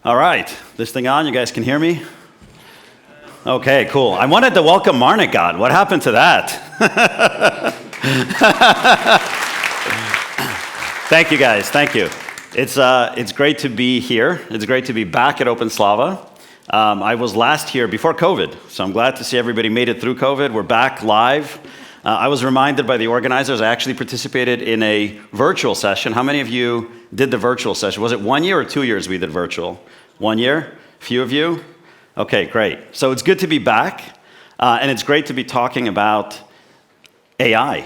All right, this thing on, you guys can hear me? Okay, cool. I wanted to welcome Marnik on. What happened to that? Thank you guys, thank you. It's great to be here. It's great to be back at OpenSlava. I was last here before COVID, so I'm glad to see everybody made it through COVID. We're back live. I was reminded by the organizers, I actually participated in a virtual session. How many of you did the virtual session? Was it 1 year or 2 years we did virtual? 1 year? Few of you? Okay, great. So it's good to be back, and it's great to be talking about AI,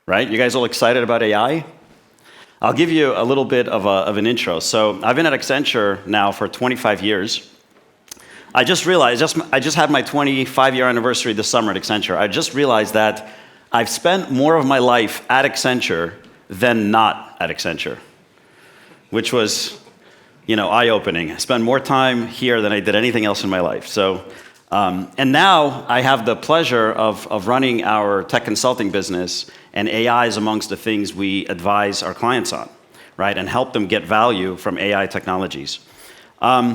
right? You guys all excited about AI? I'll give you a little bit of an intro. So I've been at Accenture now for 25 years. I just realized, I just had my 25-year anniversary this summer at Accenture. I just realized that I've spent more of my life at Accenture than not at Accenture, which was, eye-opening. I spent more time here than I did anything else in my life. So, and now I have the pleasure of running our tech consulting business, and AI is amongst the things we advise our clients on, right, and help them get value from AI technologies. So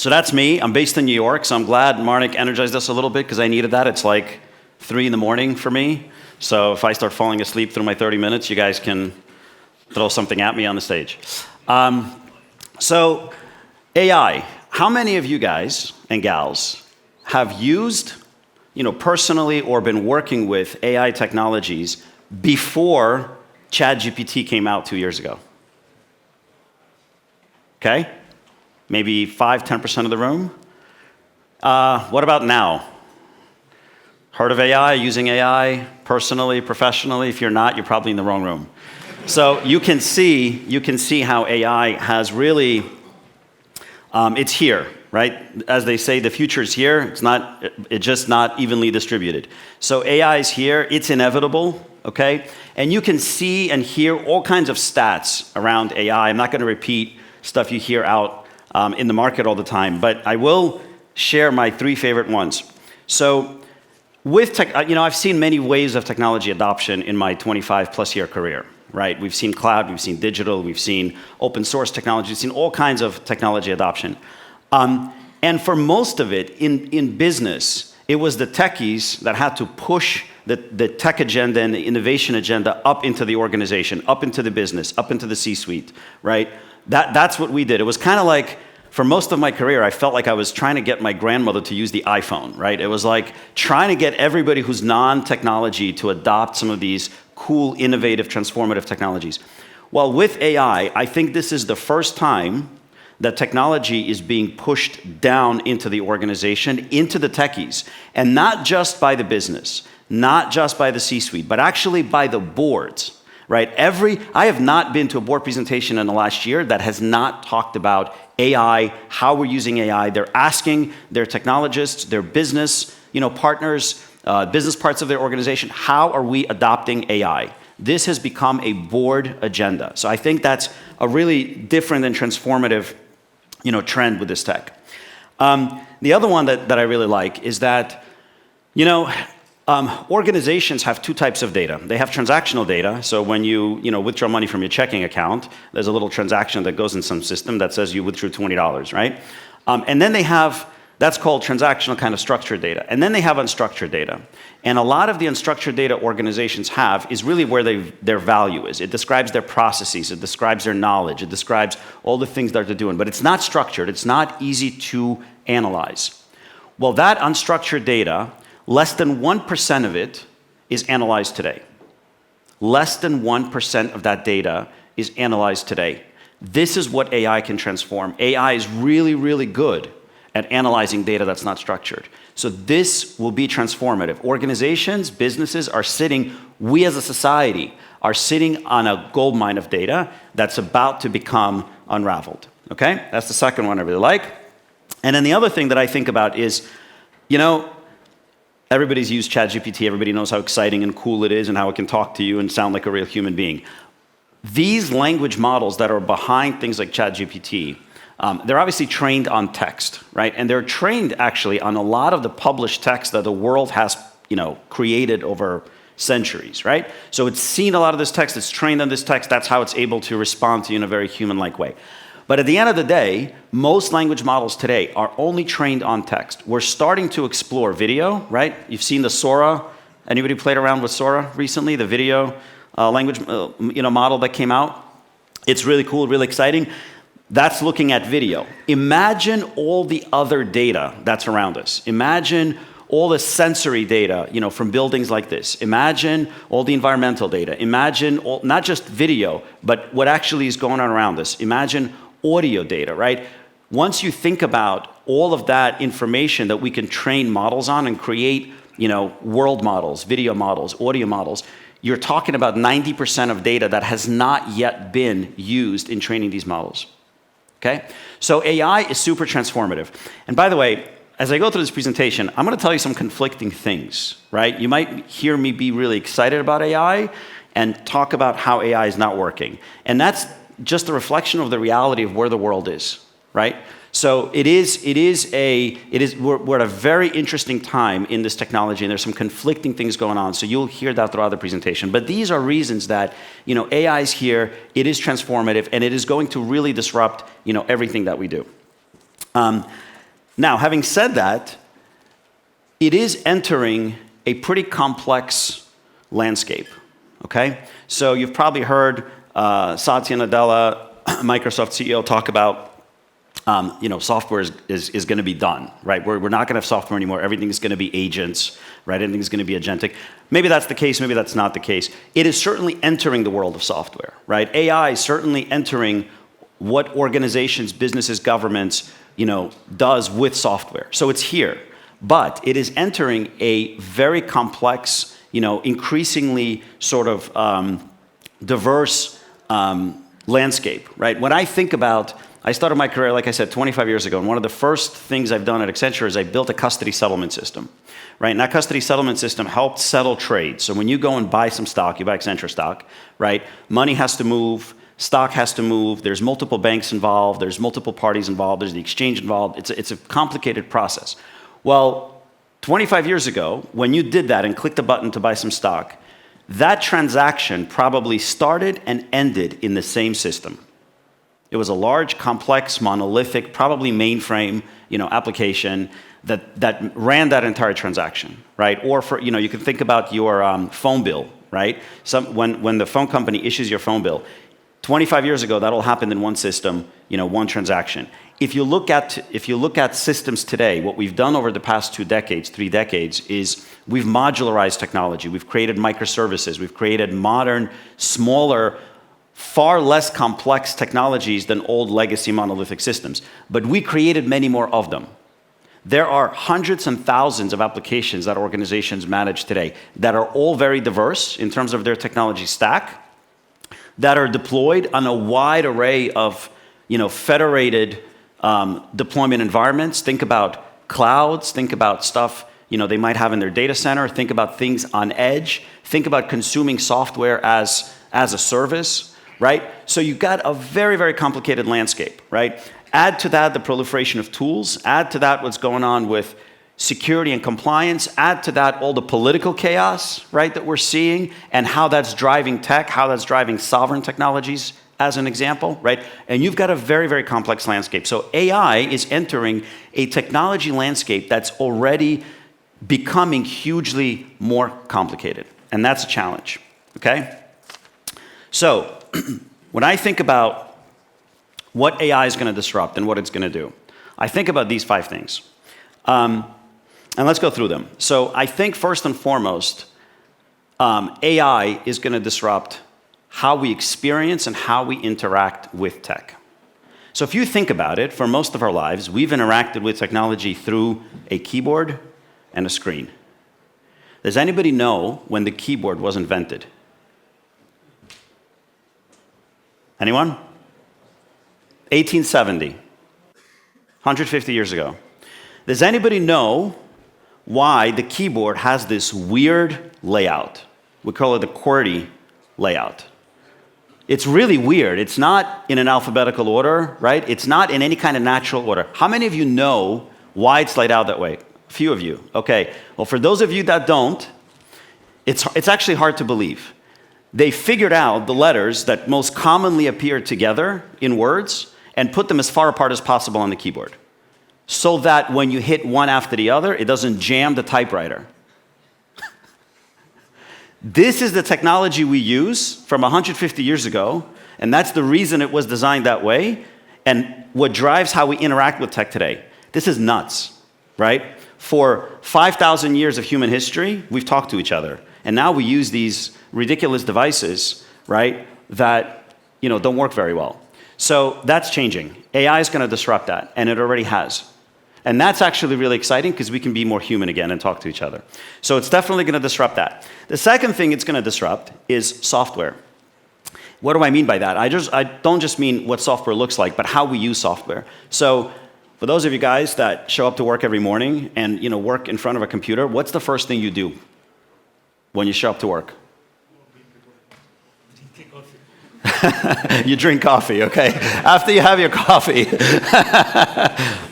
that's me. I'm based in New York, so I'm glad Marnik energized us a little bit because I needed that. It's like 3 a.m. for me. So if I start falling asleep through my 30 minutes, you guys can throw something at me on the stage. So AI, how many of you guys and gals have used, personally or been working with AI technologies before ChatGPT came out 2 years ago? Okay? Maybe 5–10% of the room. What about now? Heard of AI, using AI, personally, professionally? If you're not, you're probably in the wrong room. So you can see how AI has really, it's here, right? As they say, the future is here. It's just not evenly distributed. So AI is here. It's inevitable, okay? And you can see and hear all kinds of stats around AI. I'm not going to repeat stuff you hear out in the market all the time, but I will share my 3 favorite ones. So with tech, I've seen many waves of technology adoption in my 25+ year career, right? We've seen cloud, we've seen digital, we've seen open source technology, we've seen all kinds of technology adoption. And for most of it, in business, it was the techies that had to push the tech agenda and the innovation agenda up into the organization, up into the business, up into the C-suite, right? That's what we did. It was kind of like, for most of my career, I felt like I was trying to get my grandmother to use the iPhone, right? It was like trying to get everybody who's non-technology to adopt some of these cool, innovative, transformative technologies. Well, with AI, I think this is the first time that technology is being pushed down into the organization, into the techies, and not just by the business, not just by the C-suite, but actually by the boards. Right? I have not been to a board presentation in the last year that has not talked about AI, how we're using AI. They're asking their technologists, their business, partners, business parts of their organization, how are we adopting AI? This has become a board agenda. So I think that's a really different and transformative, trend with this tech. The other one that I really like is that, organizations have 2 types of data. They have transactional data. So when you withdraw money from your checking account, there's a little transaction that goes in some system that says you withdrew $20, right? And then they have, that's called transactional kind of structured data. And then they have unstructured data. And a lot of the unstructured data organizations have is really where their value is. It describes their processes. It describes their knowledge. It describes all the things that they're doing. But it's not structured. It's not easy to analyze. Well, that unstructured data, less than 1% of it is analyzed today. Less than 1% of that data is analyzed today. This is what AI can transform. AI is really, really good at analyzing data that's not structured. So this will be transformative. Organizations, businesses are sitting, we as a society are sitting on a goldmine of data that's about to become unraveled. Okay? That's the second one I really like. And then the other thing that I think about is, everybody's used ChatGPT. Everybody knows how exciting and cool it is and how it can talk to you and sound like a real human being. These language models that are behind things like ChatGPT, they're obviously trained on text, right? And they're trained actually on a lot of the published text that the world has, created over centuries, right? So it's seen a lot of this text, it's trained on this text, that's how it's able to respond to you in a very human-like way. But at the end of the day, most language models today are only trained on text. We're starting to explore video, right? You've seen the Sora. Anybody played around with Sora recently? The video language model that came out. It's really cool, really exciting. That's looking at video. Imagine all the other data that's around us. Imagine all the sensory data, from buildings like this. Imagine all the environmental data. Imagine not just video, but what actually is going on around us. Imagine audio data, right? Once you think about all of that information that we can train models on and create, world models, video models, audio models, you're talking about 90% of data that has not yet been used in training these models. Okay? So AI is super transformative. And by the way, as I go through this presentation, I'm going to tell you some conflicting things, right? You might hear me be really excited about AI and talk about how AI is not working. And that's just a reflection of the reality of where the world is, right? So we're at a very interesting time in this technology, and there's some conflicting things going on. So you'll hear that throughout the presentation. But these are reasons that, AI is here, it is transformative, and it is going to really disrupt, everything that we do. Now, having said that, it is entering a pretty complex landscape, okay? So you've probably heard Satya Nadella, Microsoft CEO, talk about software is going to be done, right? We're not going to have software anymore. Everything is going to be agents, right? Everything is going to be agentic. Maybe that's the case. Maybe that's not the case. It is certainly entering the world of software, right? AI is certainly entering what organizations, businesses, governments, does with software. So it's here, but it is entering a very complex, increasingly sort of diverse landscape, right? When I think about, I started my career, like I said, 25 years ago, and one of the first things I've done at Accenture is I built a custody settlement system, right? And that custody settlement system helped settle trades. So when you go and buy some stock, you buy Accenture stock, right? Money has to move. Stock has to move. There's multiple banks involved. There's multiple parties involved. There's the exchange involved. It's a complicated process. Well, 25 years ago, when you did that and clicked a button to buy some stock, that transaction probably started and ended in the same system. It was a large, complex, monolithic, probably mainframe, application that ran that entire transaction, right? Or you can think about your phone bill, right? When the phone company issues your phone bill, 25 years ago, that all happened in one system, one transaction. If you look at systems today, what we've done over the past 3 decades, is we've modularized technology. We've created microservices. We've created modern, smaller, far less complex technologies than old legacy monolithic systems. But we created many more of them. There are hundreds and thousands of applications that organizations manage today that are all very diverse in terms of their technology stack, that are deployed on a wide array of, federated deployment environments. Think about clouds. Think about stuff, they might have in their data center. Think about things on edge. Think about consuming software as a service, right? So you've got a very, very complicated landscape, right? Add to that the proliferation of tools. Add to that what's going on with security and compliance. Add to that all the political chaos, right, that we're seeing, and how that's driving tech, how that's driving sovereign technologies, as an example, right? And you've got a very, very complex landscape. So AI is entering a technology landscape that's already becoming hugely more complicated, and that's a challenge, okay? So when I think about what AI is going to disrupt and what it's going to do, I think about these 5 things. And let's go through them. So I think first and foremost, AI is going to disrupt how we experience and how we interact with tech. So if you think about it, for most of our lives, we've interacted with technology through a keyboard and a screen. Does anybody know when the keyboard was invented? Anyone? 1870, 150 years ago. Does anybody know why the keyboard has this weird layout? We call it the QWERTY layout. It's really weird. It's not in an alphabetical order, right? It's not in any kind of natural order. How many of you know why it's laid out that way? A few of you. Okay. Well, for those of you that don't, it's actually hard to believe. They figured out the letters that most commonly appear together in words, and put them as far apart as possible on the keyboard, so that when you hit one after the other, it doesn't jam the typewriter. This is the technology we use from 150 years ago, and that's the reason it was designed that way, and what drives how we interact with tech today. This is nuts, right? For 5,000 years of human history, we've talked to each other, and now we use these ridiculous devices, right, that don't work very well. So that's changing. AI is going to disrupt that, and it already has. And that's actually really exciting because we can be more human again and talk to each other. So it's definitely going to disrupt that. The second thing it's going to disrupt is software. What do I mean by that? I don't just mean what software looks like, but how we use software. So for those of you guys that show up to work every morning and work in front of a computer, what's the first thing you do when you show up to work? You drink coffee, okay? After you have your coffee,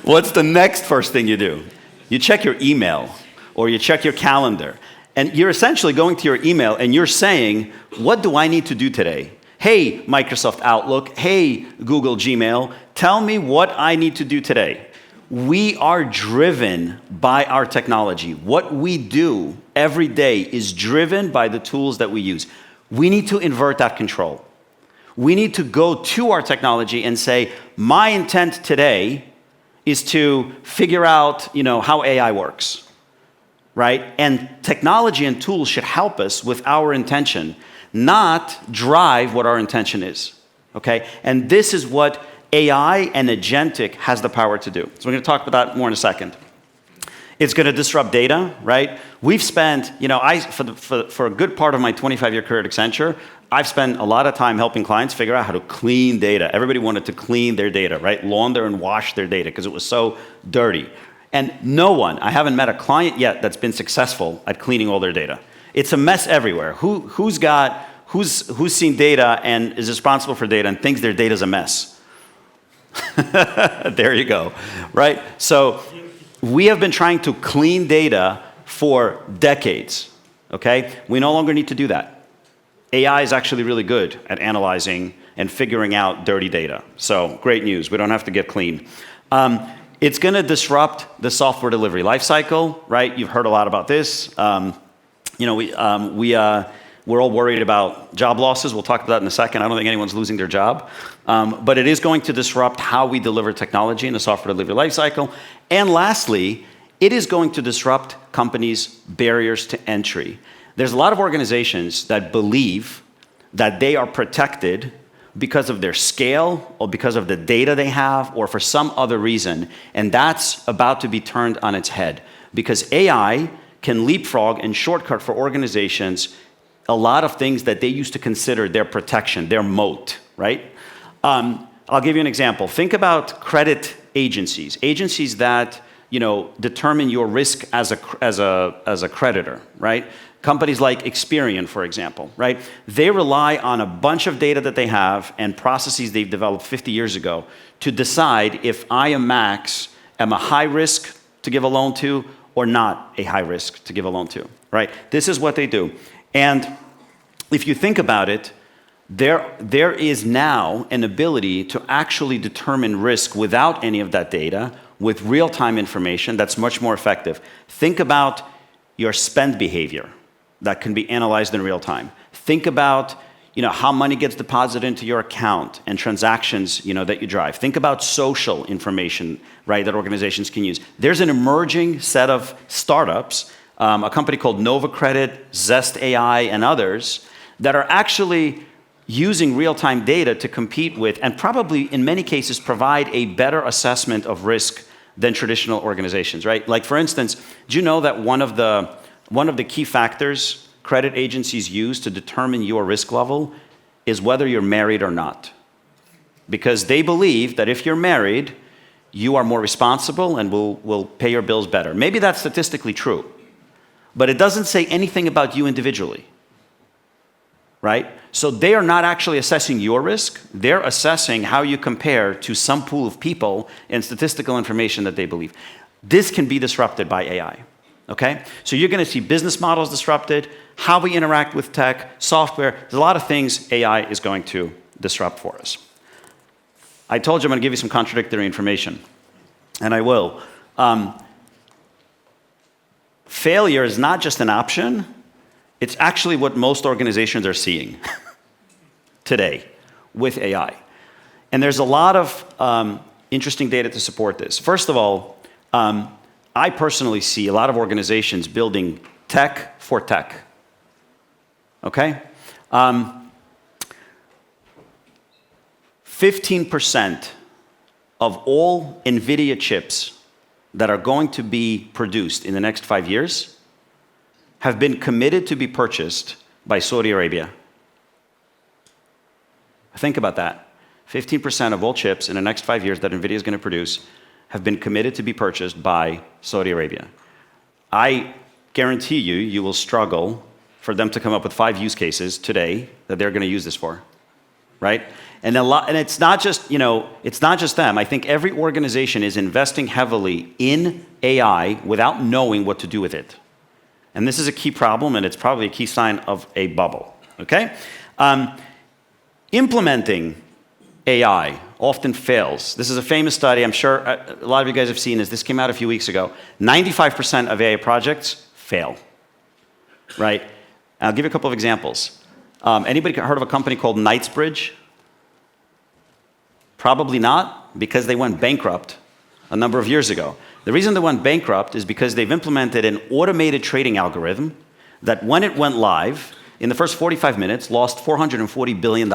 what's the next first thing you do? You check your email or you check your calendar. And you're essentially going to your email and you're saying, what do I need to do today? Hey, Microsoft Outlook. Hey, Google Gmail. Tell me what I need to do today. We are driven by our technology. What we do every day is driven by the tools that we use. We need to invert that control. We need to go to our technology and say, my intent today is to figure out, how AI works, right? And technology and tools should help us with our intention, not drive what our intention is, okay? And this is what AI and Agentic has the power to do. So we're going to talk about that more in a second. It's going to disrupt data, right? We've spent, for a good part of my 25-year career at Accenture, I've spent a lot of time helping clients figure out how to clean data. Everybody wanted to clean their data, right? Launder and wash their data because it was so dirty. And I haven't met a client yet that's been successful at cleaning all their data. It's a mess everywhere. Who's seen data and is responsible for data and thinks their data's a mess? There you go, right? So we have been trying to clean data for decades, okay? We no longer need to do that. AI is actually really good at analyzing and figuring out dirty data. So great news, we don't have to get clean. It's going to disrupt the software delivery lifecycle, right? You've heard a lot about this. We're all worried about job losses. We'll talk about that in a second. I don't think anyone's losing their job. But it is going to disrupt how we deliver technology in the software delivery lifecycle. And lastly, it is going to disrupt companies' barriers to entry. There's a lot of organizations that believe that they are protected because of their scale or because of the data they have or for some other reason. And that's about to be turned on its head because AI can leapfrog and shortcut for organizations a lot of things that they used to consider their protection, their moat, right? I'll give you an example. Think about credit agencies that determine your risk as a creditor, right? Companies like Experian, for example, right? They rely on a bunch of data that they have and processes they've developed 50 years ago to decide if I am a high risk to give a loan to or not a high risk to give a loan to, right? This is what they do. And if you think about it, there is now an ability to actually determine risk without any of that data with real-time information that's much more effective. Think about your spend behavior that can be analyzed in real time. Think about how money gets deposited into your account and transactions that you drive. Think about social information, right, that organizations can use. There's an emerging set of startups, a company called Nova Credit, Zest AI, and others that are actually using real-time data to compete with and probably in many cases provide a better assessment of risk than traditional organizations, right? Like for instance, do you know that one of the key factors credit agencies use to determine your risk level is whether you're married or not? Because they believe that if you're married, you are more responsible and will pay your bills better. Maybe that's statistically true, but it doesn't say anything about you individually, right? So they are not actually assessing your risk. They're assessing how you compare to some pool of people and statistical information that they believe. This can be disrupted by AI, okay? So you're going to see business models disrupted, how we interact with tech, software. There's a lot of things AI is going to disrupt for us. I told you I'm going to give you some contradictory information, and I will. Failure is not just an option, it's actually what most organizations are seeing today with AI. And there's a lot of interesting data to support this. First of all, I personally see a lot of organizations building tech for tech. Okay? 15% of all NVIDIA chips that are going to be produced in the next 5 years have been committed to be purchased by Saudi Arabia. Think about that. 15% of all chips in the next 5 years that NVIDIA is going to produce have been committed to be purchased by Saudi Arabia. I guarantee you, you will struggle for them to come up with 5 use cases today that they're going to use this for, right? And it's not just, it's not just them. I think every organization is investing heavily in AI without knowing what to do with it. And this is a key problem, and it's probably a key sign of a bubble, okay? Implementing AI often fails. This is a famous study. I'm sure a lot of you guys have seen this. This came out a few weeks ago. 95% of AI projects fail, right? I'll give you a couple of examples. Anybody heard of a company called Knightsbridge? Probably not, because they went bankrupt a number of years ago. The reason they went bankrupt is because they've implemented an automated trading algorithm that when it went live, in the first 45 minutes, lost $440 billion.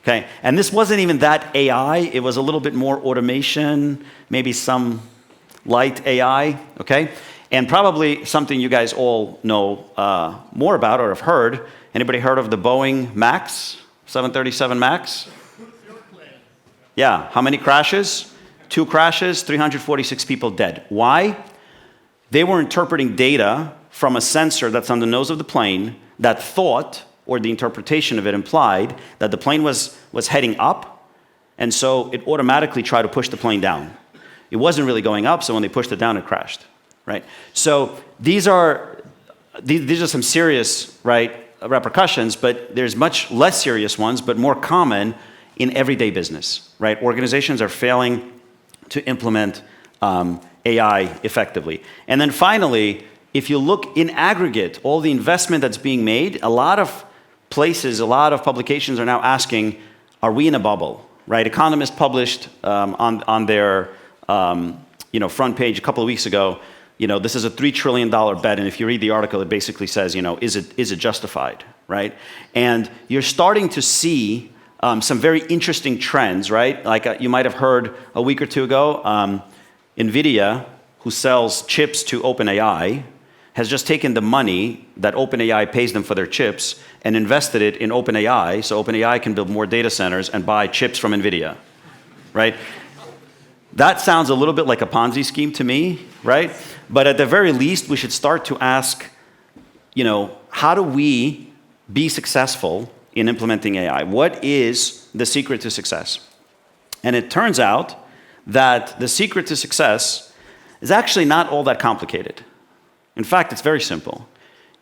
Okay, and this wasn't even that AI, it was a little bit more automation, maybe some light AI, okay? And probably something you guys all know more about or have heard. Anybody heard of the Boeing MAX, 737 MAX? Yeah, how many crashes? 2 crashes, 346 people dead. Why? They were interpreting data from a sensor that's on the nose of the plane that thought, or the interpretation of it implied, that the plane was heading up, and so it automatically tried to push the plane down. It wasn't really going up, so when they pushed it down, it crashed, right? So these are some serious, right, repercussions, but there's much less serious ones, but more common in everyday business, right? Organizations are failing to implement AI effectively. And then finally, if you look in aggregate, all the investment that's being made, a lot of places, a lot of publications are now asking, are we in a bubble, right? Economist published on their front page a couple of weeks ago, this is a $3 trillion bet, and if you read the article, it basically says, is it justified, right? And you're starting to see some very interesting trends, right? Like you might have heard a week or two ago, NVIDIA, who sells chips to OpenAI, has just taken the money that OpenAI pays them for their chips and invested it in OpenAI, so OpenAI can build more data centers and buy chips from NVIDIA, right? That sounds a little bit like a Ponzi scheme to me, right? But at the very least, we should start to ask, how do we be successful in implementing AI? What is the secret to success? And it turns out that the secret to success is actually not all that complicated. In fact, it's very simple.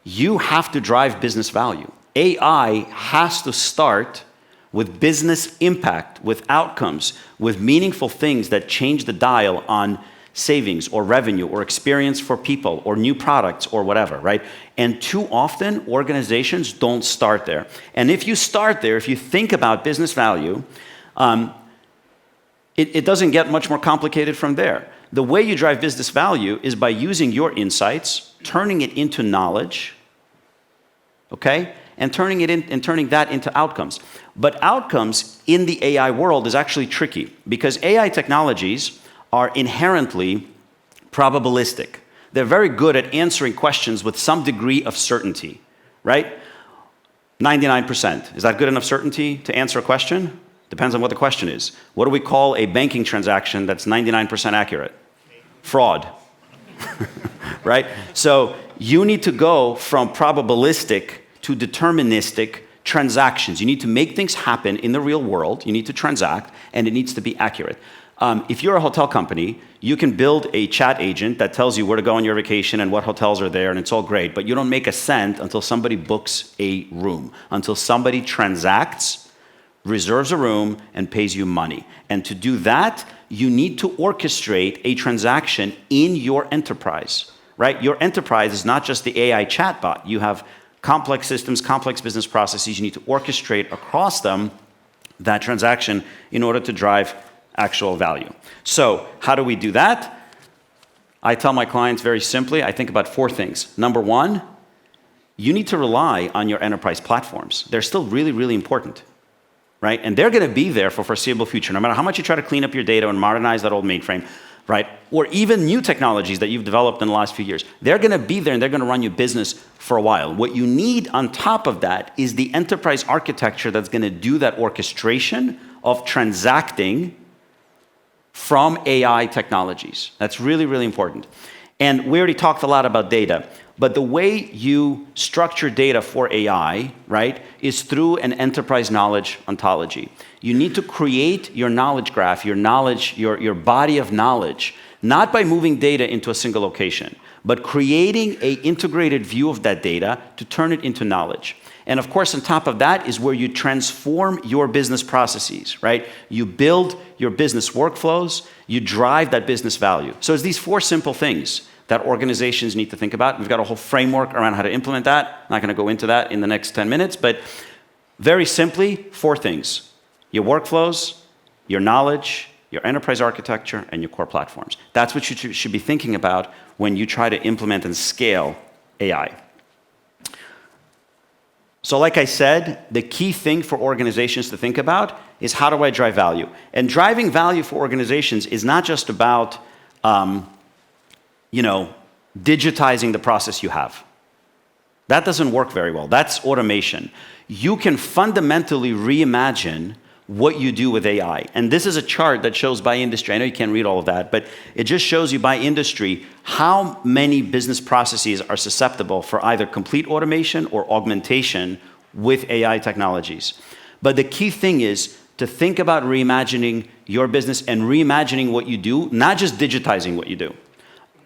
You have to drive business value. AI has to start with business impact, with outcomes, with meaningful things that change the dial on savings or revenue or experience for people or new products or whatever, right? And too often, organizations don't start there. And if you start there, if you think about business value, it doesn't get much more complicated from there. The way you drive business value is by using your insights, turning it into knowledge, okay? And turning that into outcomes. But outcomes in the AI world is actually tricky because AI technologies are inherently probabilistic. They're very good at answering questions with some degree of certainty, right? 99%. Is that good enough certainty to answer a question? Depends on what the question is. What do we call a banking transaction that's 99% accurate? Fraud, right? So you need to go from probabilistic to deterministic transactions. You need to make things happen in the real world. You need to transact, and it needs to be accurate. If you're a hotel company, you can build a chat agent that tells you where to go on your vacation and what hotels are there, and it's all great, but you don't make a cent until somebody books a room, until somebody transacts reserves a room, and pays you money. And to do that, you need to orchestrate a transaction in your enterprise, right? Your enterprise is not just the AI chatbot. You have complex systems, complex business processes. You need to orchestrate across them that transaction in order to drive actual value. So how do we do that? I tell my clients very simply, I think about 4 things. Number 1, you need to rely on your enterprise platforms. They're still really, really important, right? And they're going to be there for foreseeable future. No matter how much you try to clean up your data and modernize that old mainframe, right? Or even new technologies that you've developed in the last few years, they're going to be there and they're going to run your business for a while. What you need on top of that is the enterprise architecture that's going to do that orchestration of transacting from AI technologies. That's really, really important. And we already talked a lot about data, but the way you structure data for AI, right, is through an enterprise knowledge ontology. You need to create your knowledge graph, your knowledge, your body of knowledge, not by moving data into a single location, but creating an integrated view of that data to turn it into knowledge. And of course, on top of that is where you transform your business processes, right? You build your business workflows, you drive that business value. So it's these 4 simple things that organizations need to think about. We've got a whole framework around how to implement that. I'm not going to go into that in the next 10 minutes, but very simply, 4 things. Your workflows, your knowledge, your enterprise architecture, and your core platforms. That's what you should be thinking about when you try to implement and scale AI. So like I said, the key thing for organizations to think about is how do I drive value? And driving value for organizations is not just about, digitizing the process you have. That doesn't work very well. That's automation. You can fundamentally reimagine what you do with AI. And this is a chart that shows by industry. I know you can't read all of that, but it just shows you by industry how many business processes are susceptible for either complete automation or augmentation with AI technologies. But the key thing is to think about reimagining your business and reimagining what you do, not just digitizing what you do.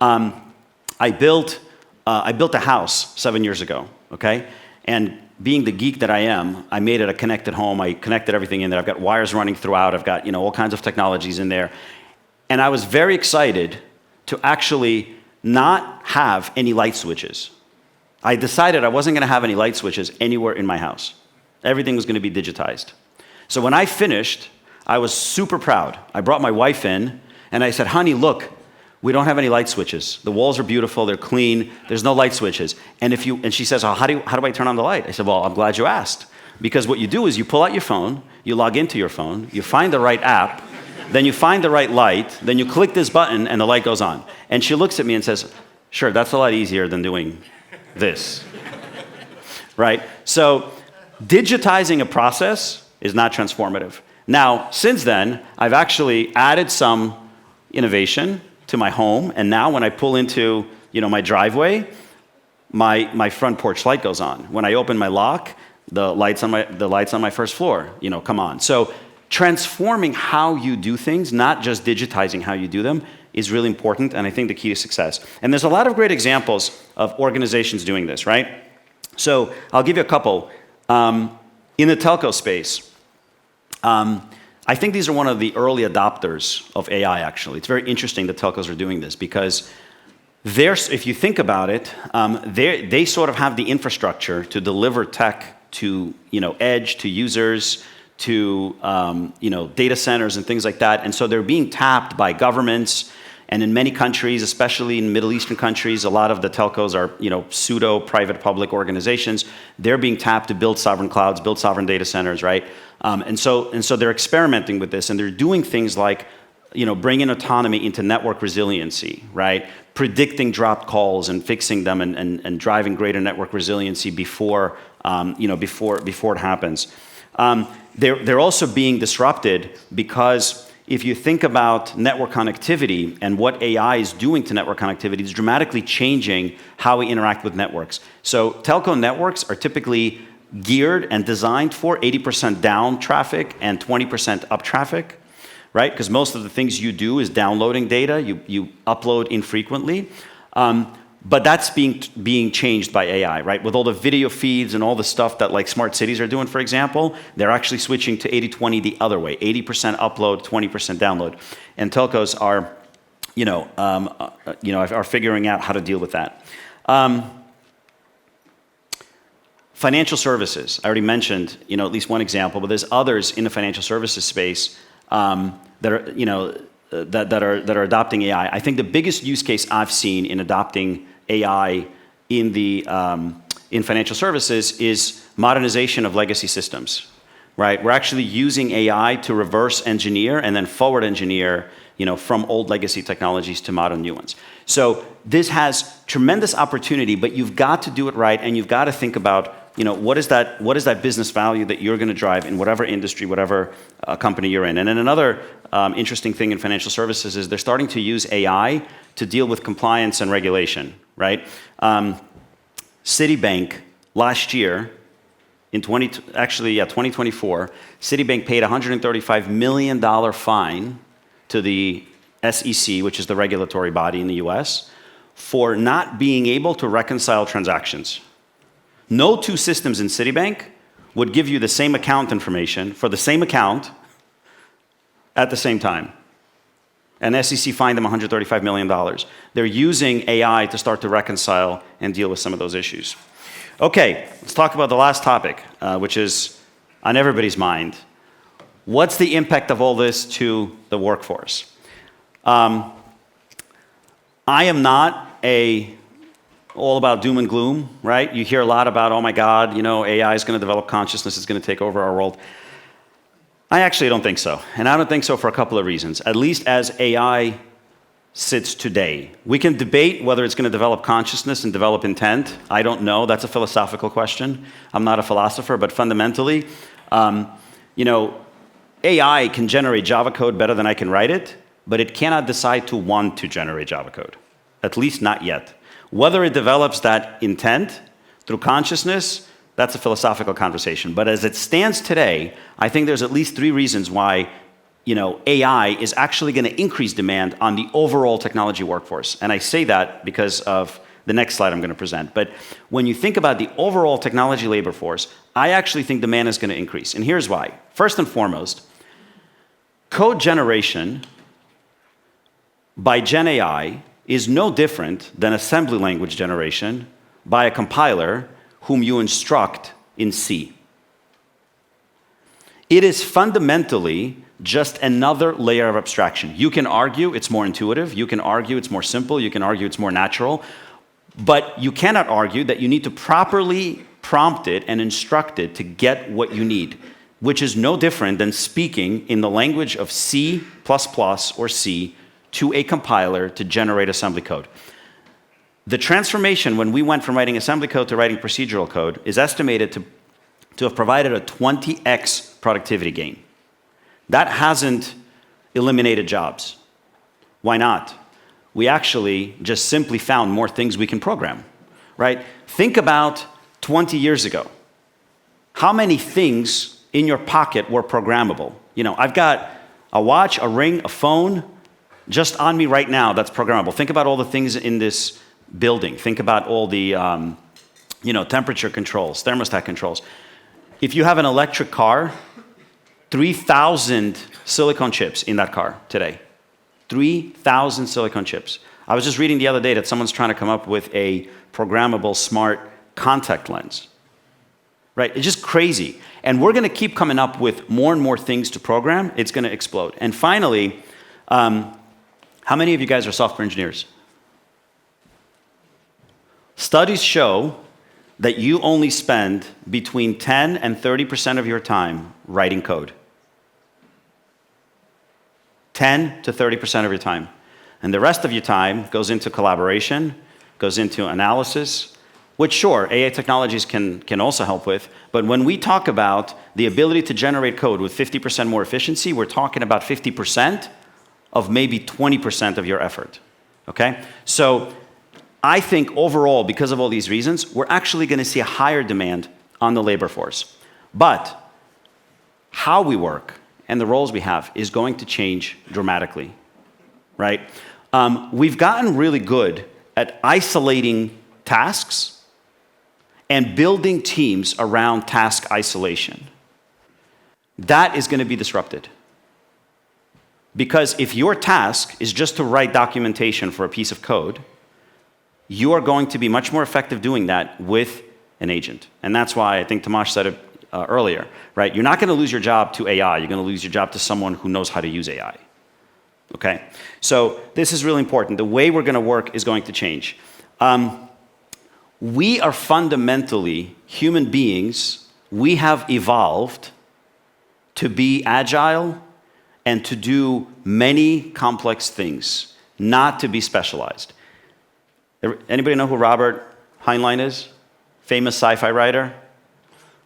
I built a house 7 years ago, okay? And being the geek that I am, I made it a connected home. I connected everything in there. I've got wires running throughout. I've got, all kinds of technologies in there. And I was very excited to actually not have any light switches. I decided I wasn't going to have any light switches anywhere in my house. Everything was going to be digitized. So when I finished, I was super proud. I brought my wife in, and I said, honey, look, we don't have any light switches. The walls are beautiful, they're clean, there's no light switches. And she says, how do I turn on the light? I said, well, I'm glad you asked. Because what you do is you pull out your phone, you log into your phone, you find the right app, then you find the right light, then you click this button and the light goes on. And she looks at me and says, sure, that's a lot easier than doing this. Right? So digitizing a process is not transformative. Now, since then, I've actually added some innovation to my home, and now when I pull into my driveway, my front porch light goes on. When I open my lock, the lights on my first floor come on. So transforming how you do things, not just digitizing how you do them, is really important, and I think the key to success. And there's a lot of great examples of organizations doing this, right? So I'll give you a couple. In the telco space, I think these are one of the early adopters of AI, actually. It's very interesting that telcos are doing this because if you think about it, they sort of have the infrastructure to deliver tech to edge, to users, to data centers and things like that. And so they're being tapped by governments. And in many countries, especially in Middle Eastern countries, a lot of the telcos are pseudo-private public organizations. They're being tapped to build sovereign clouds, build sovereign data centers, right? And so they're experimenting with this, and they're doing things like bringing autonomy into network resiliency, right? Predicting dropped calls and fixing them and driving greater network resiliency before it happens. They're also being disrupted because if you think about network connectivity and what AI is doing to network connectivity, it's dramatically changing how we interact with networks. So telco networks are typically geared and designed for 80% down traffic and 20% up traffic, right? Because most of the things you do is downloading data. You upload infrequently. But that's being changed by AI, right? With all the video feeds and all the stuff that like smart cities are doing, for example, they're actually switching to 80-20 the other way, 80% upload, 20% download. And telcos are, are figuring out how to deal with that. Financial services, I already mentioned, at least one example, but there's others in the financial services space that are, that are adopting AI. I think the biggest use case I've seen in adopting AI in financial services is modernization of legacy systems, right? We're actually using AI to reverse engineer and then forward engineer, from old legacy technologies to modern new ones. So this has tremendous opportunity, but you've got to do it right, and you've got to think about, what is that business value that you're going to drive in whatever industry, whatever company you're in. And then another interesting thing in financial services is they're starting to use AI to deal with compliance and regulation, right? Citibank last year, in 2024, Citibank paid $135 million fine to the SEC, which is the regulatory body in the US, for not being able to reconcile transactions. No two systems in Citibank would give you the same account information for the same account at the same time. And SEC fined them $135 million. They're using AI to start to reconcile and deal with some of those issues. Okay, let's talk about the last topic, which is on everybody's mind. What's the impact of all this to the workforce? I am not all about doom and gloom, right? You hear a lot about, oh my God, AI is going to develop consciousness, it's going to take over our world. I actually don't think so. And I don't think so for a couple of reasons, at least as AI sits today. We can debate whether it's going to develop consciousness and develop intent. I don't know. That's a philosophical question. I'm not a philosopher, but fundamentally, AI can generate Java code better than I can write it, but it cannot decide to want to generate Java code, at least not yet. Whether it develops that intent through consciousness, that's a philosophical conversation. But as it stands today, I think there's at least 3 reasons why AI is actually going to increase demand on the overall technology workforce. And I say that because of the next slide I'm going to present. But when you think about the overall technology labor force, I actually think demand is going to increase. And here's why. First and foremost, code generation by Gen AI is no different than assembly language generation by a compiler whom you instruct in C. It is fundamentally just another layer of abstraction. You can argue it's more intuitive, you can argue it's more simple, you can argue it's more natural, but you cannot argue that you need to properly prompt it and instruct it to get what you need, which is no different than speaking in the language of C++ or C to a compiler to generate assembly code. The transformation when we went from writing assembly code to writing procedural code is estimated to have provided a 20x productivity gain. That hasn't eliminated jobs. Why not? We actually just simply found more things we can program, right? Think about 20 years ago. How many things in your pocket were programmable? I've got a watch, a ring, a phone, just on me right now that's programmable. Think about all the things in this building. Think about all the temperature controls, thermostat controls. If you have an electric car, 3,000 silicon chips in that car today. 3,000 silicon chips. I was just reading the other day that someone's trying to come up with a programmable smart contact lens. Right? It's just crazy. And we're going to keep coming up with more and more things to program. It's going to explode. And finally, how many of you guys are software engineers? Studies show that you only spend between 10 and 30% of your time writing code. 10 to 30% of your time. And the rest of your time goes into collaboration, goes into analysis, which sure, AI technologies can also help with, but when we talk about the ability to generate code with 50% more efficiency, we're talking about 50% of maybe 20% of your effort, okay? So I think overall, because of all these reasons, we're actually going to see a higher demand on the labor force. But how we work and the roles we have is going to change dramatically, right? We've gotten really good at isolating tasks and building teams around task isolation. That is going to be disrupted. Because if your task is just to write documentation for a piece of code, you are going to be much more effective doing that with an agent. And that's why I think Tomasz said it earlier, right? You're not going to lose your job to AI. You're going to lose your job to someone who knows how to use AI. Okay? So this is really important. The way we're going to work is going to change. We are fundamentally human beings. We have evolved to be agile and to do many complex things, not to be specialized. Anybody know who Robert Heinlein is? Famous sci-fi writer?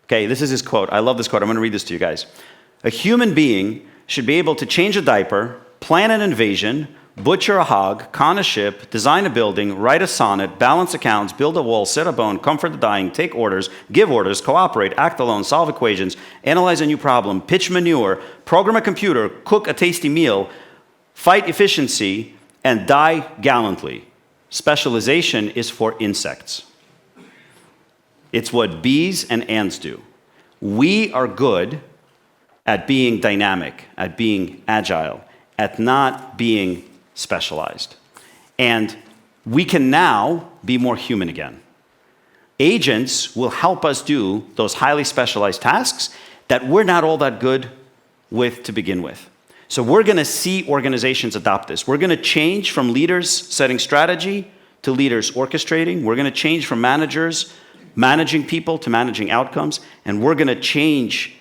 Okay, this is his quote. I love this quote. I'm going to read this to you guys. A human being should be able to change a diaper, plan an invasion, butcher a hog, con a ship, design a building, write a sonnet, balance accounts, build a wall, set a bone, comfort the dying, take orders, give orders, cooperate, act alone, solve equations, analyze a new problem, pitch manure, program a computer, cook a tasty meal, fight efficiency, and die gallantly. Specialization is for insects. It's what bees and ants do. We are good at being dynamic, at being agile, at not being specialized. And we can now be more human again. Agents will help us do those highly specialized tasks that we're not all that good with to begin with. So we're going to see organizations adopt this. We're going to change from leaders setting strategy to leaders orchestrating. We're going to change from managers managing people to managing outcomes. And we're going to change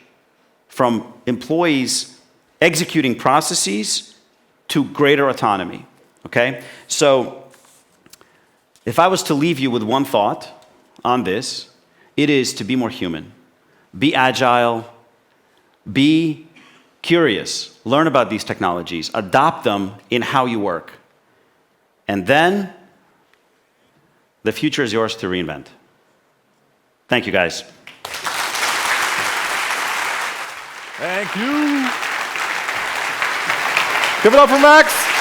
from employees executing processes to greater autonomy. Okay? So if I was to leave you with one thought on this, it is to be more human. Be agile. Be curious. Learn about these technologies. Adopt them in how you work. And then the future is yours to reinvent. Thank you, guys. Thank you. Give it up for Max.